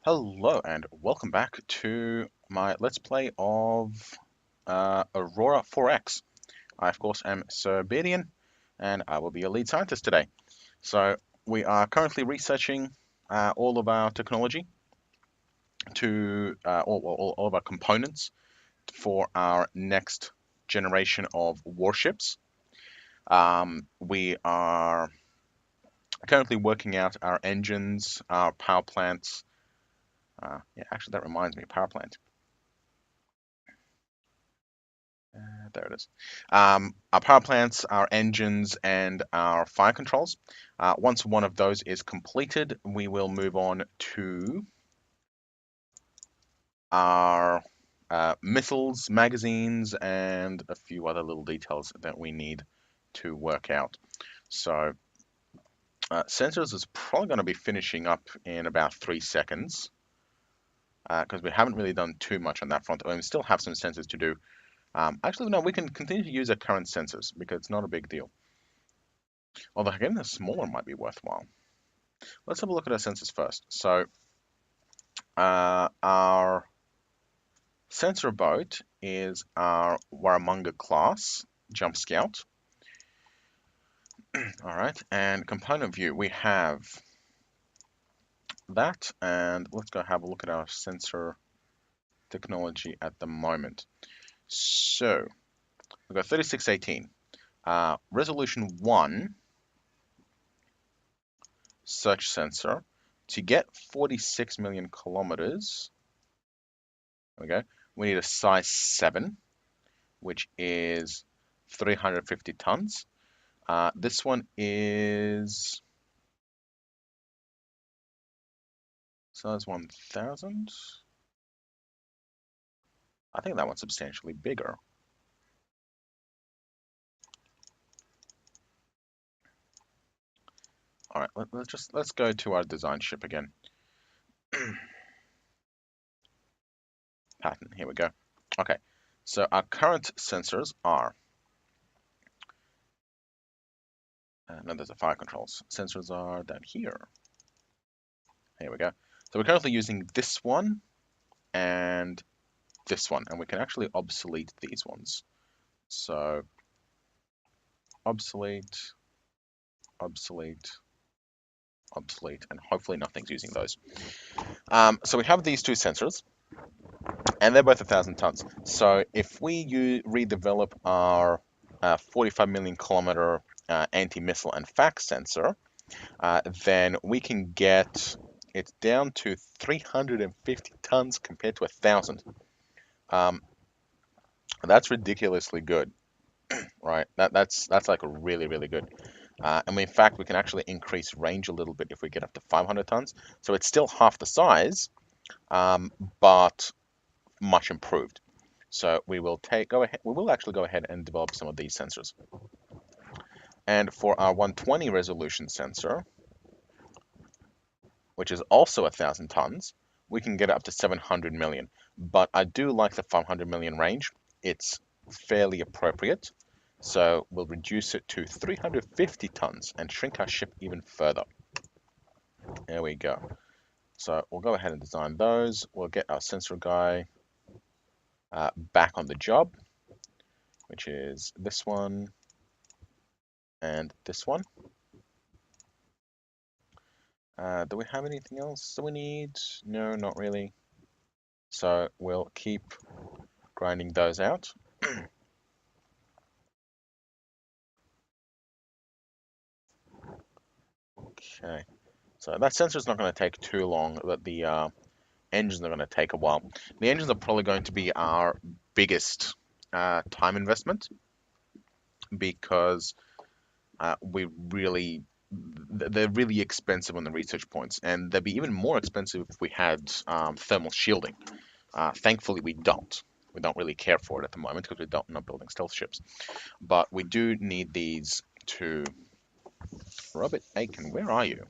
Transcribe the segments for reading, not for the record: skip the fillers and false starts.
Hello and welcome back to my Let's Play of Aurora 4X. I, of course, am Sir Bedian, and I will be your lead scientist today. So, we are currently researching all of our technology to all of our components for our next generation of warships. We are currently working out our engines, our power plants. Yeah, actually, that reminds me, power plant. There it is. Our power plants, our engines, and our fire controls. Once one of those is completed, we will move on to our missiles, magazines, and a few other little details that we need to work out. So, sensors is probably going to be finishing up in about 3 seconds because we haven't really done too much on that front. And we still have some sensors to do. Actually, no, we can continue to use our current sensors because it's not a big deal. Although getting a smaller might be worthwhile. Let's have a look at our sensors first. So our sensor boat is our Warramunga class jump scout. All right, and component view, we have that, and let's go have a look at our sensor technology at the moment. So we've got 3618, resolution 1 search sensor. To get 46 million kilometers, okay, we need a size 7, which is 350 tons. This one is size 1000. I think that one's substantially bigger. All right, let's go to our design ship again. Pattern, here we go. Okay, so our current sensors are, no, there's the fire controls. Sensors are down here. Here we go. So we're currently using this one and this one, and we can actually obsolete these ones. So obsolete, obsolete, obsolete, and hopefully nothing's using those. So we have these two sensors, and they're both 1,000 tons. So if we redevelop our 45 million kilometer anti-missile and fax sensor, then we can get it down to 350 tons compared to 1,000. That's ridiculously good, right? That's like a really good. And in fact, we can actually increase range a little bit if we get up to 500 tons. So it's still half the size, but much improved. So we will actually go ahead and develop some of these sensors. And for our 120 resolution sensor, which is also 1,000 tons, we can get up to 700 million. But I do like the 500 million range. It's fairly appropriate. So we'll reduce it to 350 tons and shrink our ship even further. There we go. So we'll go ahead and design those. We'll get our sensor guy back on the job, which is this one and this one. Do we have anything else that we need? No, not really. So we'll keep grinding those out. Okay, so that sensor's not going to take too long, but the engines are going to take a while. The engines are probably going to be our biggest time investment because they're really expensive on the research points, and they'd be even more expensive if we had thermal shielding. Thankfully, we don't. We don't really care for it at the moment because we're not building stealth ships. But we do need these to... Robert Aiken, where are you?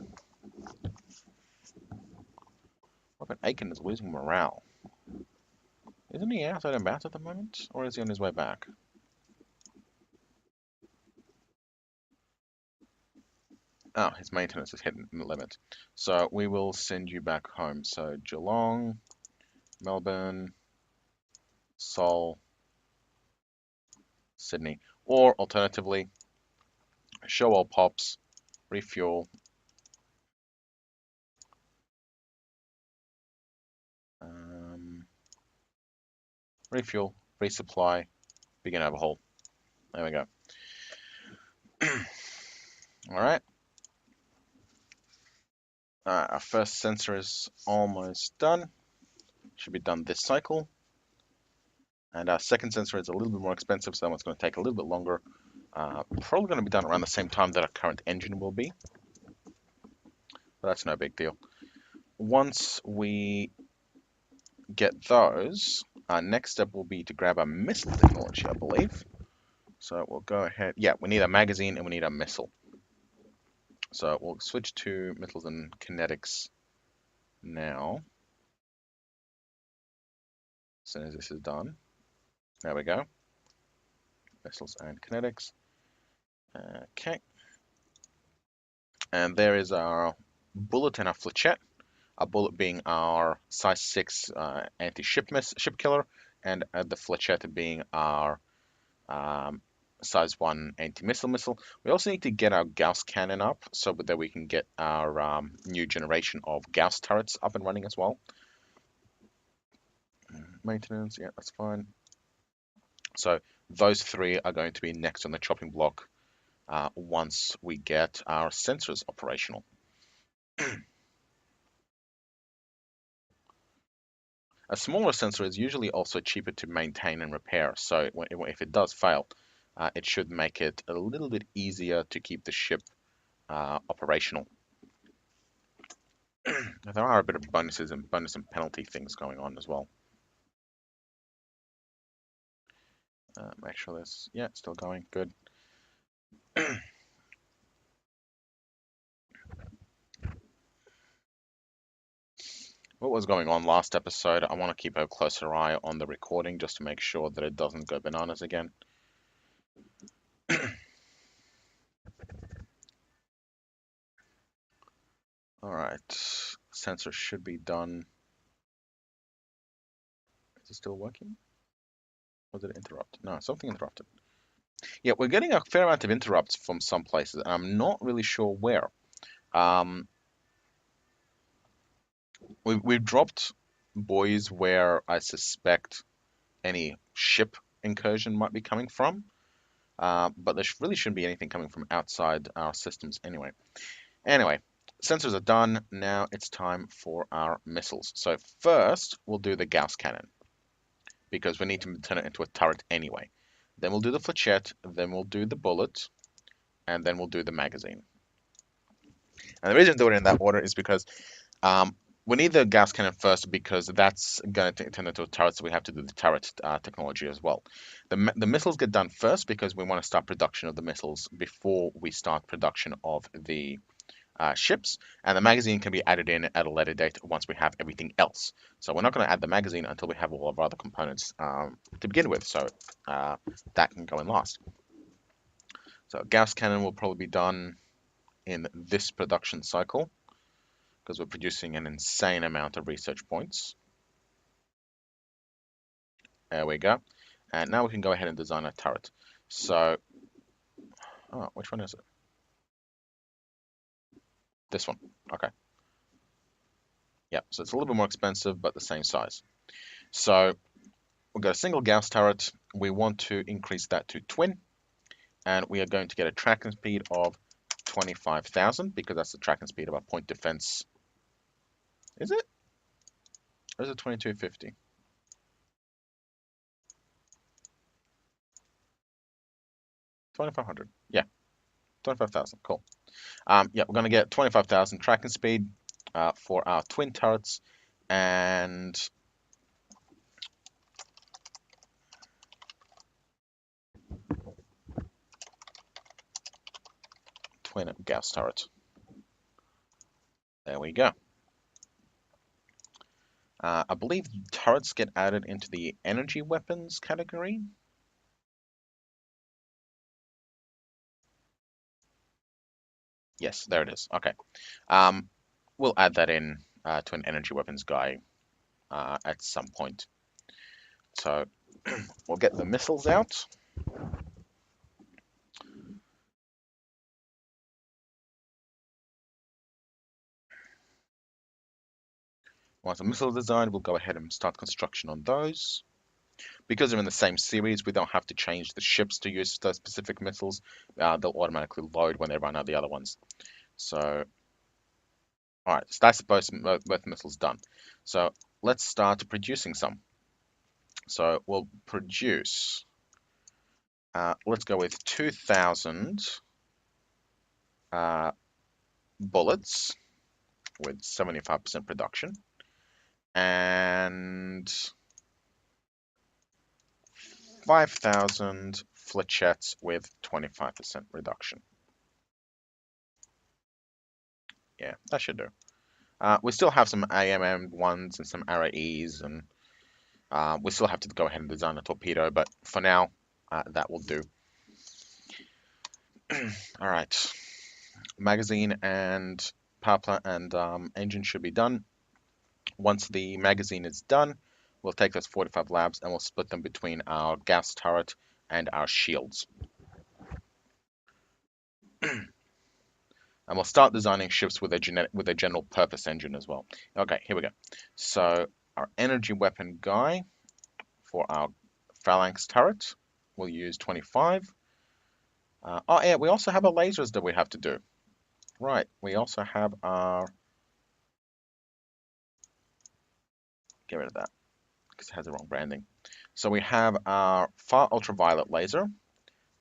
Robert Aiken is losing morale. Isn't he outside and about at the moment? Or is he on his way back? Oh, his maintenance is hitting the limit. So we will send you back home. So Geelong, Melbourne, Seoul, Sydney. Or alternatively, show all pops, refuel, um, refuel, resupply, begin overhaul. There we go. All right. Our first sensor is almost done. Should be done this cycle. And our second sensor is a little bit more expensive, so that one's going to take a little bit longer. Probably going to be done around the same time that our current engine will be, but that's no big deal. Once we get those, our next step will be to grab a missile technology, I believe. So we'll go ahead. Yeah, we need a magazine and we need a missile. So we'll switch to missiles and kinetics now. As soon as this is done. There we go. Missiles and kinetics. Okay. And there is our bullet and our flechette. Our bullet being our size 6 anti-ship ship killer, and the flechette being our size 1 anti-missile missile. We also need to get our Gauss cannon up so that we can get our new generation of Gauss turrets up and running as well. Maintenance, yeah, that's fine. So those three are going to be next on the chopping block once we get our sensors operational. A smaller sensor is usually also cheaper to maintain and repair, so if it does fail, it should make it a little bit easier to keep the ship operational. There are a bit of bonuses and bonus and penalty things going on as well. Make sure this, yeah, it's still going, good. What was going on last episode, I want to keep a closer eye on the recording just to make sure that it doesn't go bananas again. Alright, sensor should be done. Is it still working? Or did it interrupt? No, something interrupted. Yeah, we're getting a fair amount of interrupts from some places, and I'm not really sure where. Um, we've dropped buoys where I suspect any ship incursion might be coming from, but there really shouldn't be anything coming from outside our systems anyway. Anyway, sensors are done. Now it's time for our missiles. So first, we'll do the Gauss cannon, because we need to turn it into a turret anyway. Then we'll do the flechette, then we'll do the bullet, and then we'll do the magazine. And the reason to do it in that order is because we need the Gauss cannon first because that's going to turn into a turret, so we have to do the turret technology as well. The missiles get done first because we want to start production of the missiles before we start production of the ships, and the magazine can be added in at a later date once we have everything else. So we're not going to add the magazine until we have all of our other components to begin with, so that can go in last. So Gauss cannon will probably be done in this production cycle because we're producing an insane amount of research points. There we go. And now we can go ahead and design a turret. So, oh, which one is it? This one. Okay. Yeah, so it's a little bit more expensive, but the same size. So we've got a single Gauss turret. We want to increase that to twin, and we are going to get a tracking speed of 25,000 because that's the tracking speed of our point defense. Is it? Or is it 2250? 2500. Yeah, 25,000. Cool. Yeah, we're going to get 25,000 tracking speed for our twin turrets, and twin Gauss turret. There we go. I believe turrets get added into the energy weapons category. Yes, there it is. Okay. Um, we'll add that in to an energy weapons guy at some point. So we'll get the missiles out. Once the missile is designed, we'll go ahead and start construction on those. Because they're in the same series, we don't have to change the ships to use those specific missiles. They'll automatically load when they run out the other ones. So, all right, so that's both missiles done. So let's start producing some. So we'll produce, let's go with 2,000 uh, bullets with 75% production and 5,000 flechettes with 25% reduction. Yeah, that should do. We still have some AMM ones and some RAEs, and we still have to go ahead and design a torpedo, but for now, that will do. All right, magazine and power plant and engine should be done. Once the magazine is done, we'll take those 45 labs and we'll split them between our gas turret and our shields. And we'll start designing ships with a general purpose engine as well. Okay, here we go. So our energy weapon guy for our phalanx turret, we'll use 25. Oh yeah, we also have our lasers that we have to do. Right, we also have our... Get rid of that, because it has the wrong branding. So we have our far ultraviolet laser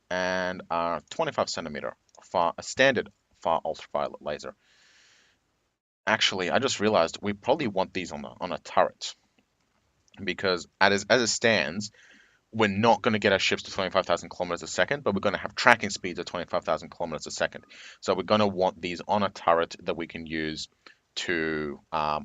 and our 25 centimeter a standard far ultraviolet laser. Actually, I just realized we probably want these on a turret because as it stands, we're not going to get our ships to 25,000 kilometers a second, but we're going to have tracking speeds of 25,000 kilometers a second. So we're going to want these on a turret that we can use to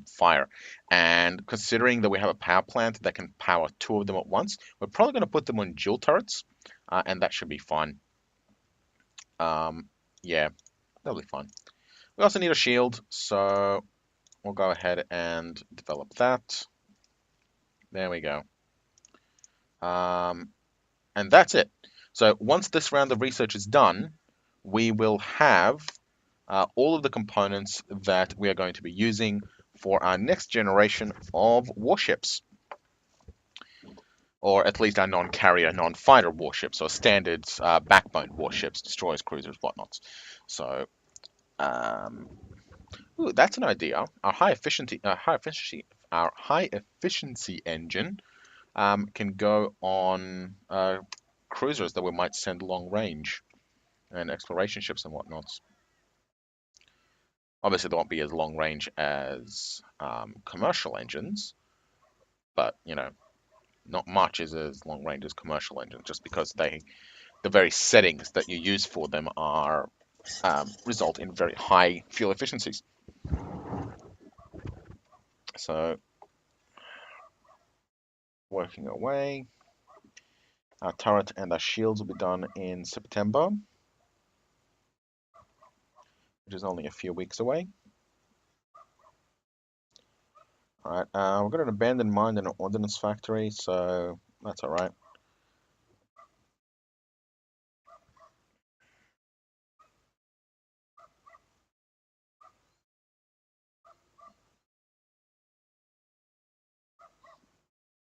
fire. And considering that we have a power plant that can power two of them at once, we're probably going to put them on dual turrets, and that should be fine. Yeah, that'll be fine. We also need a shield, so we'll go ahead and develop that. There we go. And that's it. So once this round of research is done, we will have all of the components that we are going to be using for our next generation of warships, or at least our non-carrier, non-fighter warships, or standard backbone warships, destroyers, cruisers, whatnot. So, um, ooh, that's an idea. Our high efficiency engine can go on cruisers that we might send long range and exploration ships and whatnot. Obviously, they won't be as long range as commercial engines, but not much is as long range as commercial engines, just because the very settings that you use for them are result in very high fuel efficiencies. So, working away, our turret and our shields will be done in September, which is only a few weeks away. All right, we've got an abandoned mine and an ordnance factory, so that's all right.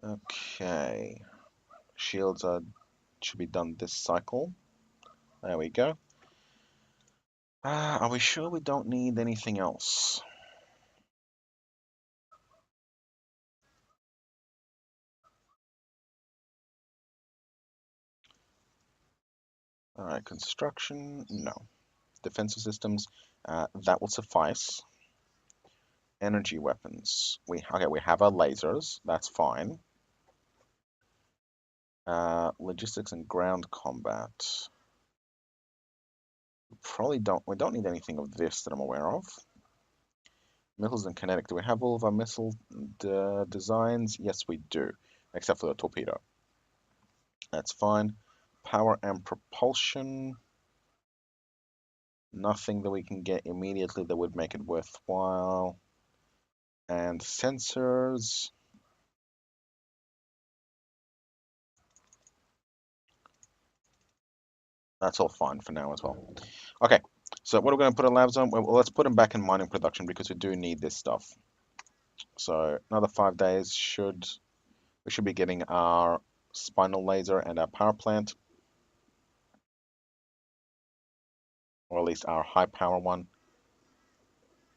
Okay, shields should be done this cycle. There we go. Are we sure we don't need anything else? All right, construction, no. Defensive systems, that will suffice. Energy weapons, we have our lasers, that's fine. Logistics and ground combat. We don't need anything of this that I'm aware of. Missiles and kinetic, do we have all of our missile designs? Yes, we do, except for the torpedo. That's fine. Power and propulsion. Nothing that we can get immediately that would make it worthwhile. And sensors. That's all fine for now as well. Okay, so what are we going to put our labs on? Well, let's put them back in mining production because we do need this stuff. So another 5 days we should be getting our spinal laser and our power plant, or at least our high power one.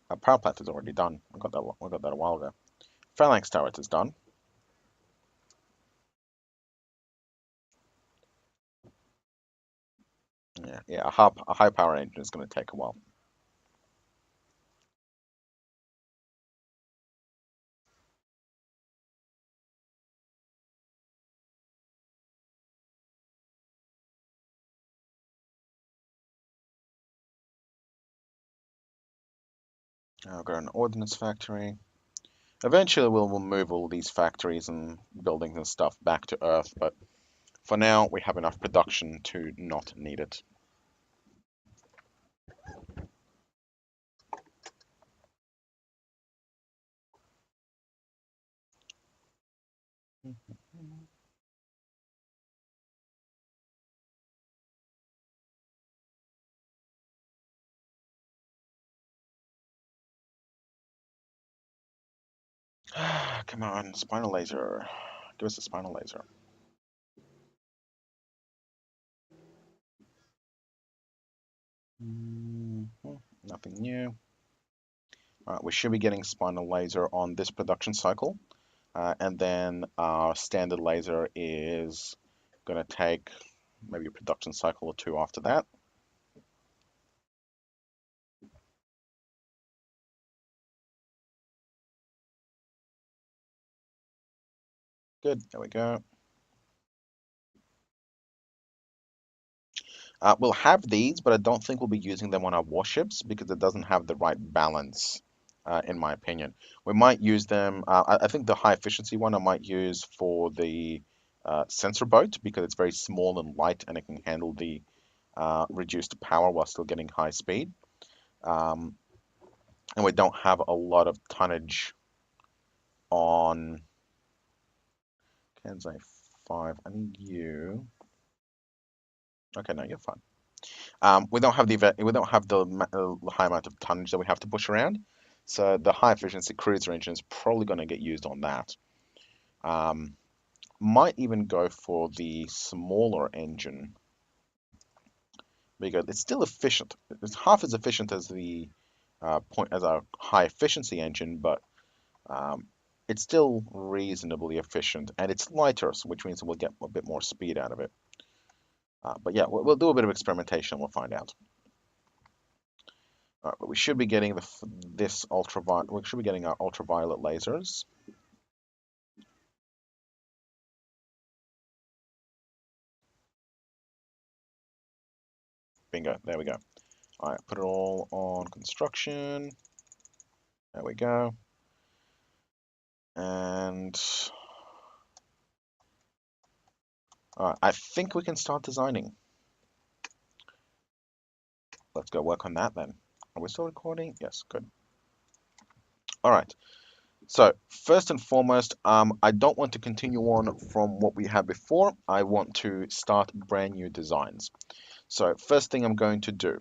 Our power plant is already done. We got that a while ago. Phalanx turret is done. Yeah, a high power engine is going to take a while. I've got an ordnance factory. Eventually, we'll move all these factories and buildings and stuff back to Earth, but for now, we have enough production to not need it. Come on, spinal laser. Give us a spinal laser. Nothing new. All right, we should be getting spinal laser on this production cycle, and then our standard laser is going to take maybe a production cycle or two after that. Good, there we go. We'll have these, but I don't think we'll be using them on our warships because it doesn't have the right balance, in my opinion. We might use them, I think the high efficiency one I might use for the sensor boat because it's very small and light and it can handle the reduced power while still getting high speed. Um, and we don't have a lot of tonnage on Kansai 5. I need you. Okay, no, you're fine. We don't have the high amount of tonnage that we have to push around, so the high efficiency cruiser engine is probably going to get used on that. Um, might even go for the smaller engine because it's still efficient. It's half as efficient as the point as our high efficiency engine, but um, it's still reasonably efficient and it's lighter, which means we'll get a bit more speed out of it. But yeah, we'll do a bit of experimentation. We'll find out. All right, but we should be getting this ultraviolet. We should be getting our ultraviolet lasers. Bingo. There we go. All right, put it all on construction. There we go. And I think we can start designing. Let's go work on that then. Are we still recording? Yes, good. All right. So first and foremost, I don't want to continue on from what we had before. I want to start brand new designs. So first thing I'm going to do,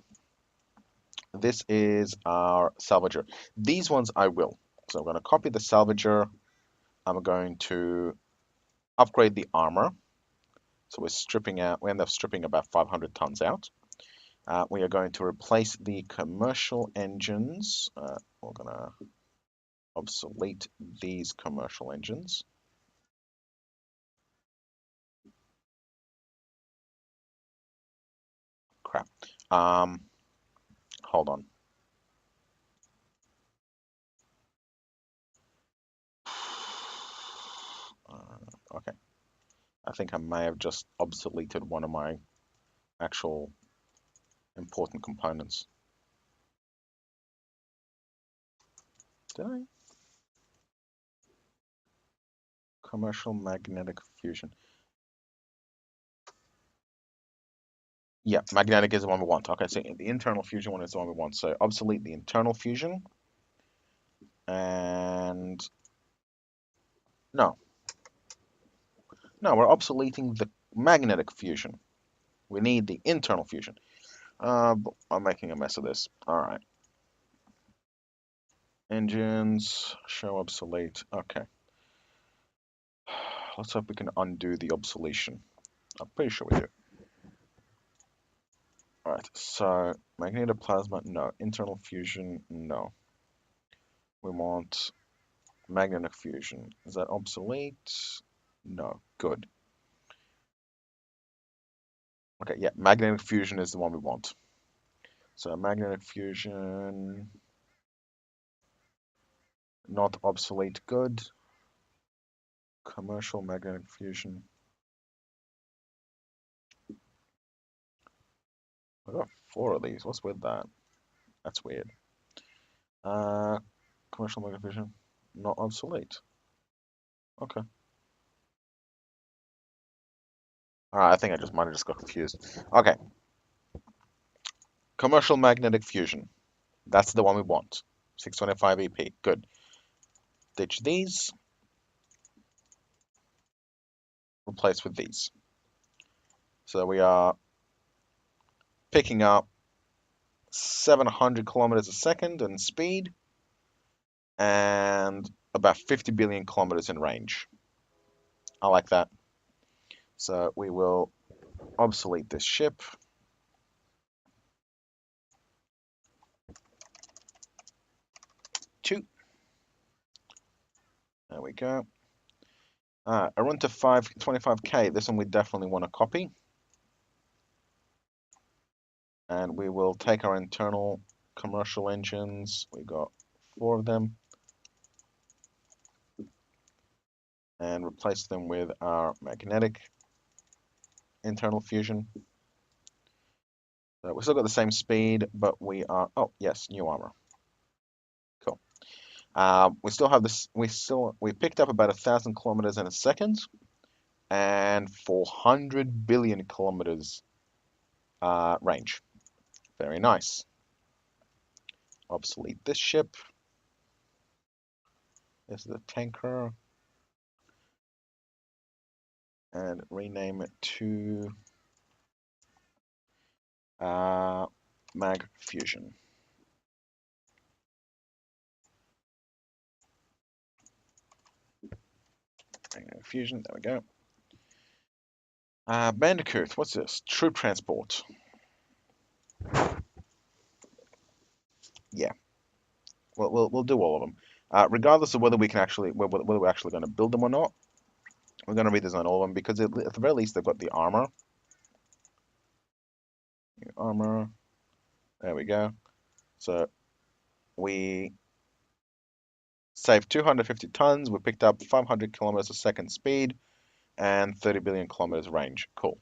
this is our salvager. These ones I will. So I'm going to copy the salvager. I'm going to upgrade the armor. So we end up stripping about 500 tons out. We are going to replace the commercial engines. We're going to obsolete these commercial engines. Crap. Hold on. Okay. I think I may have just obsoleted one of my actual important components. Did I? Commercial magnetic fusion. Yeah, magnetic is the one we want. Okay, so the internal fusion one is the one we want. So obsolete the internal fusion. And no, no, we're obsoleting the magnetic fusion. We need the internal fusion. I'm making a mess of this. All right. Engines, show obsolete. Okay. Let's hope we can undo the obsolescence. I'm pretty sure we do. All right. So magnetoplasma, no. Internal fusion, no. We want magnetic fusion. Is that obsolete? No. Good. Okay. Yeah. Magnetic fusion is the one we want. So magnetic fusion, not obsolete. Good. Commercial magnetic fusion. I got four of these. What's with that? That's weird. Uh, commercial magnetic fusion, not obsolete. Okay. All right, I think I just might have just got confused. Okay. Commercial magnetic fusion. That's the one we want. 625 EP. Good. Ditch these. Replace with these. So we are picking up 700 kilometers a second in speed and about 50 billion kilometers in range. I like that. So we will obsolete this ship. Two. There we go. I run to 25K. This one we definitely want to copy. And we will take our internal commercial engines. We got four of them. And replace them with our magnetic internal fusion. So we still got the same speed, but we are, oh yes, new armor. Cool. We still have this, we picked up about 1,000 kilometers in a second and 400 billion kilometers range. Very nice. Obsolete this ship. This is a tanker. And rename it to Mag Fusion. Mag Fusion, there we go. Bandicoot, what's this? Troop transport. Yeah, we'll do all of them. Regardless of whether we can actually whether we're actually going to build them or not, we're going to redesign all of them because at the very least they've got the armor. Armor. There we go. So we saved 250 tons. We picked up 500 kilometers a second speed and 30 billion kilometers range. Cool.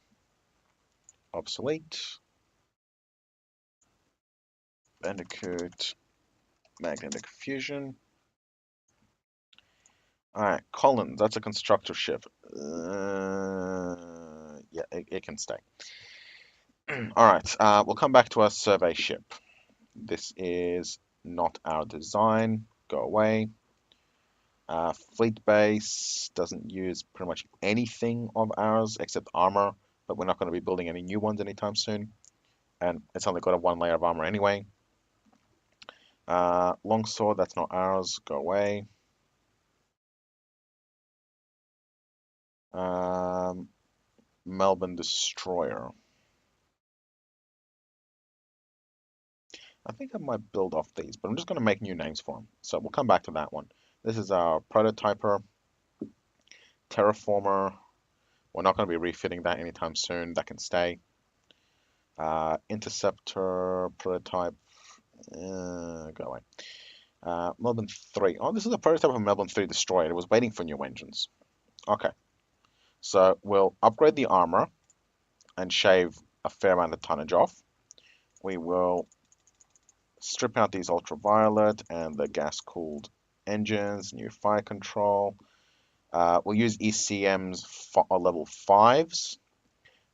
Obsolete. Bandicoot. Magnetic fusion. All right, Collins. That's a constructor ship. Yeah, it can stay. All right, we'll come back to our survey ship. This is not our design. Go away. Fleet base doesn't use pretty much anything of ours except armor, but we're not going to be building any new ones anytime soon. And it's only got a one layer of armor anyway. Longsword, that's not ours. Go away. Melbourne Destroyer. I think I might build off these, but I'm just going to make new names for them. So we'll come back to that one. This is our prototyper, terraformer. We're not going to be refitting that anytime soon. That can stay. Interceptor, prototype, go away. Melbourne 3. Oh, this is a prototype of Melbourne 3 Destroyer. It was waiting for new engines. Okay. So we'll upgrade the armor and shave a fair amount of tonnage off. We will strip out these ultraviolet and the gas-cooled engines, new fire control. We'll use ECM's level 5s.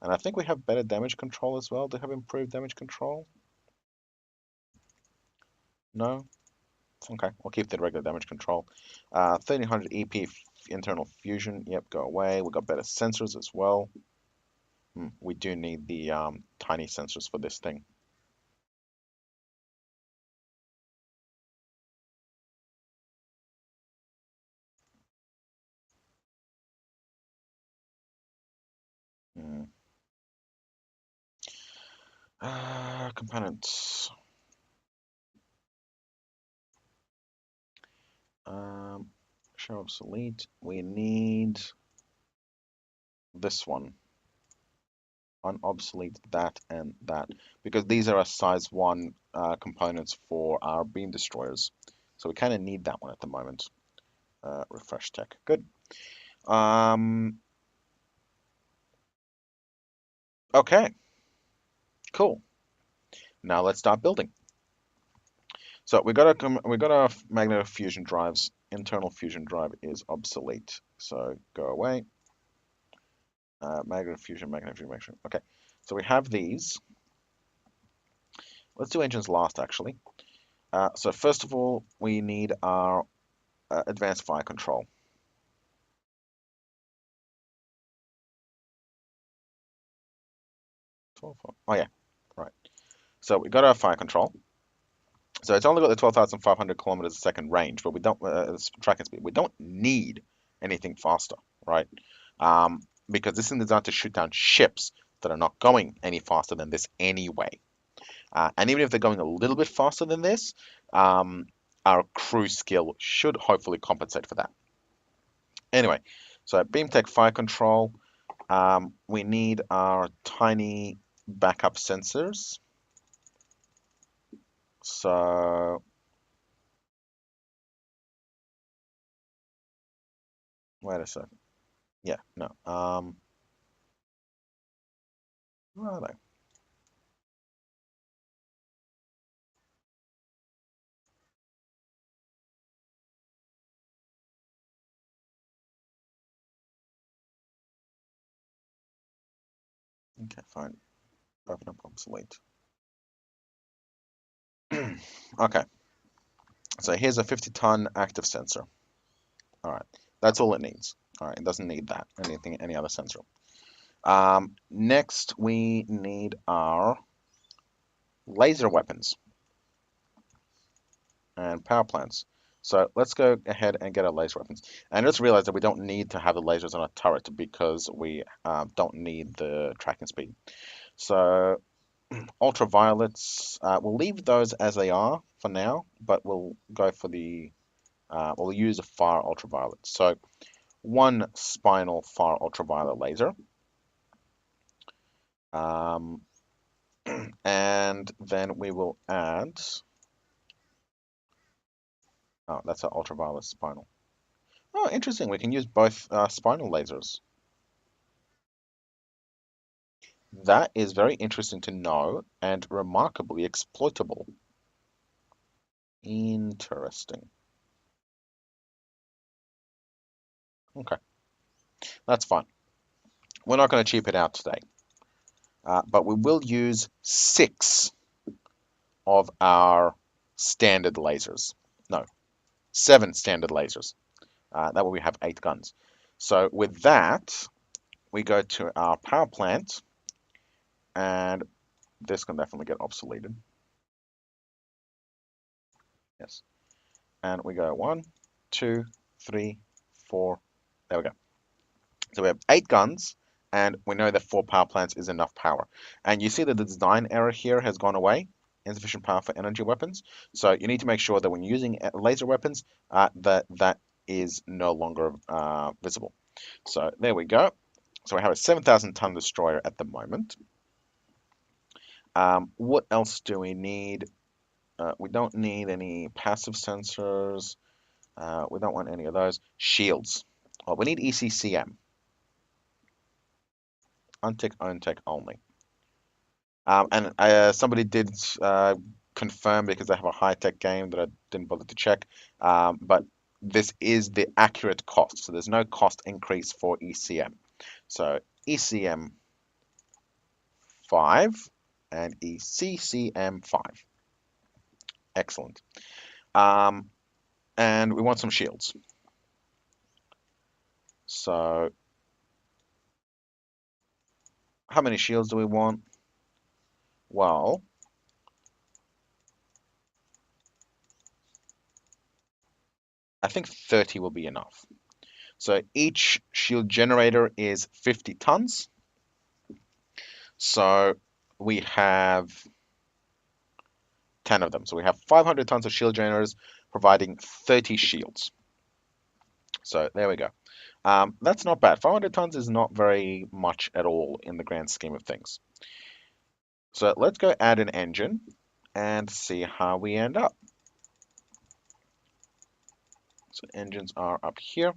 And I think we have better damage control as well. Do we have improved damage control? No? Okay, we'll keep the regular damage control. 1300 EP internal fusion. Yep, go away. We've got better sensors as well. We do need the tiny sensors for this thing. Hmm. Components. Um, Show obsolete. We need this one. Unobsolete that and that. Because these are our size 1 components for our beam destroyers. So we kind of need that one at the moment. Refresh tech. Good. Um, okay, cool. Now let's start building. So we got a magnetic fusion drives. Internal fusion drive is obsolete. So go away. Magnetic fusion, magnetic fusion. Okay. So we have these. Let's do engines last, actually. So first of all, we need our advanced fire control. Oh yeah, right. So we got our fire control. So it's only got the 12,500 kilometers a second range, but we don't tracking speed. We don't need anything faster, right? Because this is designed to shoot down ships that are not going any faster than this anyway. And even if they're going a little bit faster than this, our crew skill should hopefully compensate for that. Anyway, so Beamtech Fire Control, we need our tiny backup sensors. So, wait a second. Yeah, no. Where are they? Okay, fine. Open up obsolete. Okay, so here's a 50-ton active sensor. All right, that's all it needs. All right, it doesn't need that, any other sensor. Next, we need our laser weapons and power plants. So let's go ahead and get our laser weapons. And just realize that we don't need to have the lasers on a turret because we don't need the tracking speed. So ultraviolets, we'll leave those as they are for now, but we'll go for we'll use a fire ultraviolet. So one spinal fire ultraviolet laser. Um, and then we will add, oh, that's an ultraviolet spinal. Oh, interesting. We can use both spinal lasers. That is very interesting to know and remarkably exploitable. Interesting. Okay, that's fine. We're not going to cheap it out today, but we will use 6 of our standard lasers. No, 7 standard lasers. That way we have 8 guns. So with that, we go to our power plant, and this can definitely get obsoleted. Yes. And we go 1, 2, 3, 4. There we go. So we have 8 guns, and we know that 4 power plants is enough power. And you see that the design error here has gone away. Insufficient power for energy weapons. So you need to make sure that when you're using laser weapons, that is no longer visible. So there we go. So we have a 7,000-ton destroyer at the moment. What else do we need? We don't need any passive sensors. We don't want any of those. Shields. Oh, we need ECCM. Untick, untick only. And somebody did confirm because I have a high-tech game that I didn't bother to check. But this is the accurate cost. So there's no cost increase for ECM. So ECM 5 and ECCM5. Excellent. Um, and we want some shields. So how many shields do we want? Well, I think 30 will be enough. So each shield generator is 50 tons. So we have 10 of them. So we have 500 tons of shield generators providing 30 shields. So there we go. That's not bad. 500 tons is not very much at all in the grand scheme of things. So let's go add an engine and see how we end up. So engines are up here.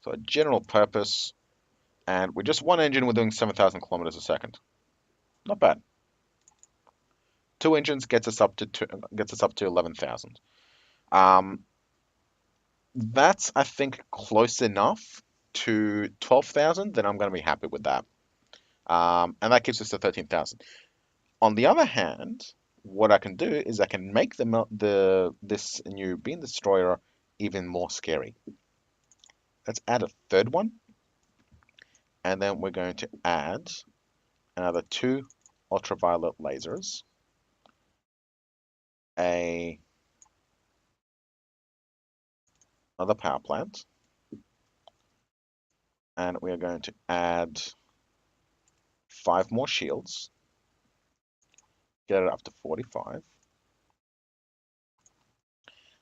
So a general purpose, and we're just one engine. We're doing 7,000 kilometers a second. Not bad. Two engines gets us up to 11,000. Um, that's I think close enough to 12,000. Then I'm going to be happy with that. And that gives us to 13,000. On the other hand, what I can do is I can make this new beam destroyer even more scary. Let's add a third one, and then we're going to add another two ultraviolet lasers, another power plant, and we are going to add 5 more shields, get it up to 45.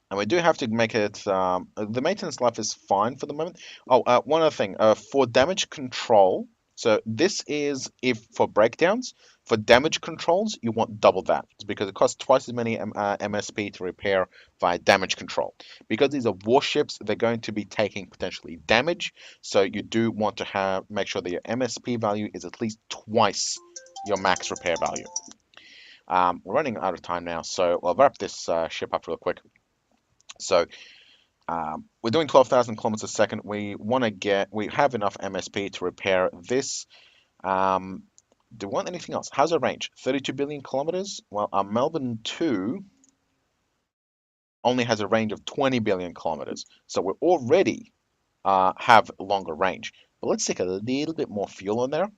And we do have to make it, the maintenance life is fine for the moment. Oh, one other thing, for damage control, so this is if for breakdowns, for damage controls, you want double that because it costs twice as many MSP to repair via damage control. Because these are warships, they're going to be taking potentially damage, so you do want to make sure that your MSP value is at least twice your max repair value. We're running out of time now, so I'll wrap this ship up real quick. So we're doing 12,000 kilometers a second. We have enough MSP to repair this. Do we want anything else? How's our range? 32 billion kilometers? Well, our Melbourne 2 only has a range of 20 billion kilometers. So we already have longer range. But let's stick a little bit more fuel in there. And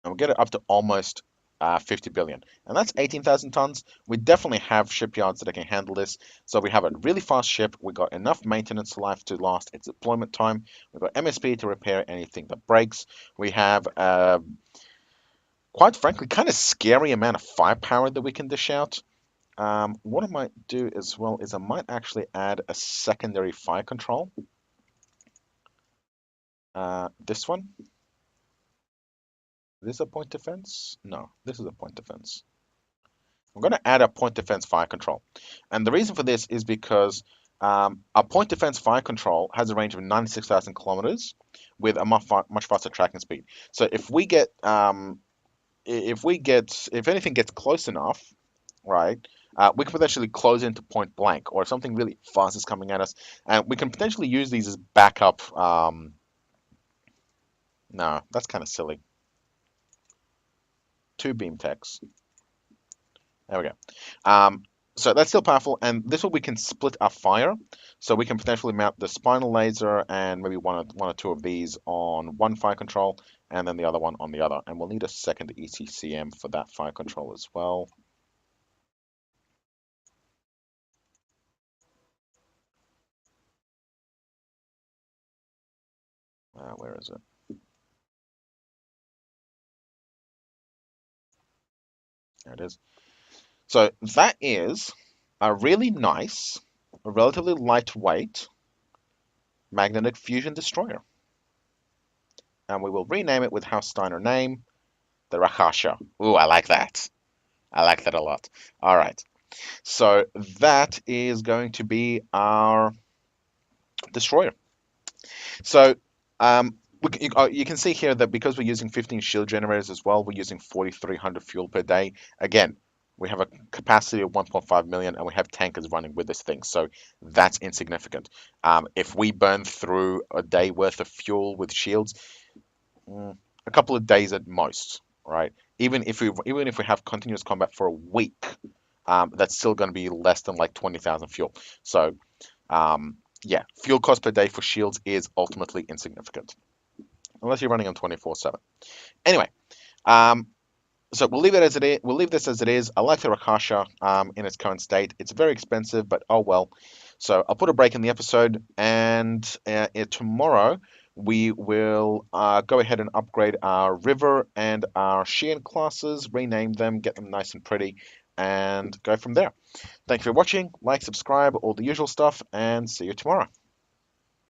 we'll get it up to almost 50 billion. And that's 18,000 tons. We definitely have shipyards that can handle this. So we have a really fast ship. We got enough maintenance life to last its deployment time. We've got MSP to repair anything that breaks. We have, quite frankly, kind of scary amount of firepower that we can dish out. What I might do as well is I might actually add a secondary fire control. This one. This is a point defense? No, this is a point defense. I'm going to add a point defense fire control. And the reason for this is because a point defense fire control has a range of 96,000 kilometers with a much faster tracking speed. So if anything gets close enough, right, we can potentially close into point blank, or if something really fast is coming at us, and we can potentially use these as backup. No, that's kind of silly. 2 beam techs. There we go. So that's still powerful, and this way we can split our fire. So we can potentially mount the spinal laser and maybe one or two of these on one fire control, and then the other one on the other. And we'll need a second ECCM for that fire control as well. Where is it? There it is. So that is a really nice, relatively lightweight magnetic fusion destroyer. And we will rename it with House Steiner name, the Rakasha. Ooh, I like that. I like that a lot. All right. So that is going to be our destroyer. So you can see here that because we're using 15 shield generators as well, we're using 4,300 fuel per day. Again, we have a capacity of 1.5 million and we have tankers running with this thing. So that's insignificant. If we burn through a day worth of fuel with shields, a couple of days at most, right? Even if we have continuous combat for a week, that's still going to be less than like 20,000 fuel. So yeah, fuel cost per day for shields is ultimately insignificant unless you're running on 24/7. Anyway, um, so we'll leave it as it is. We'll leave this as it is. I like the Rakasha in its current state. It's very expensive, but oh well. So I'll put a break in the episode, and tomorrow we will go ahead and upgrade our River and our Sheehan classes, rename them, get them nice and pretty, and go from there. Thank you for watching. Like, subscribe, all the usual stuff, and see you tomorrow.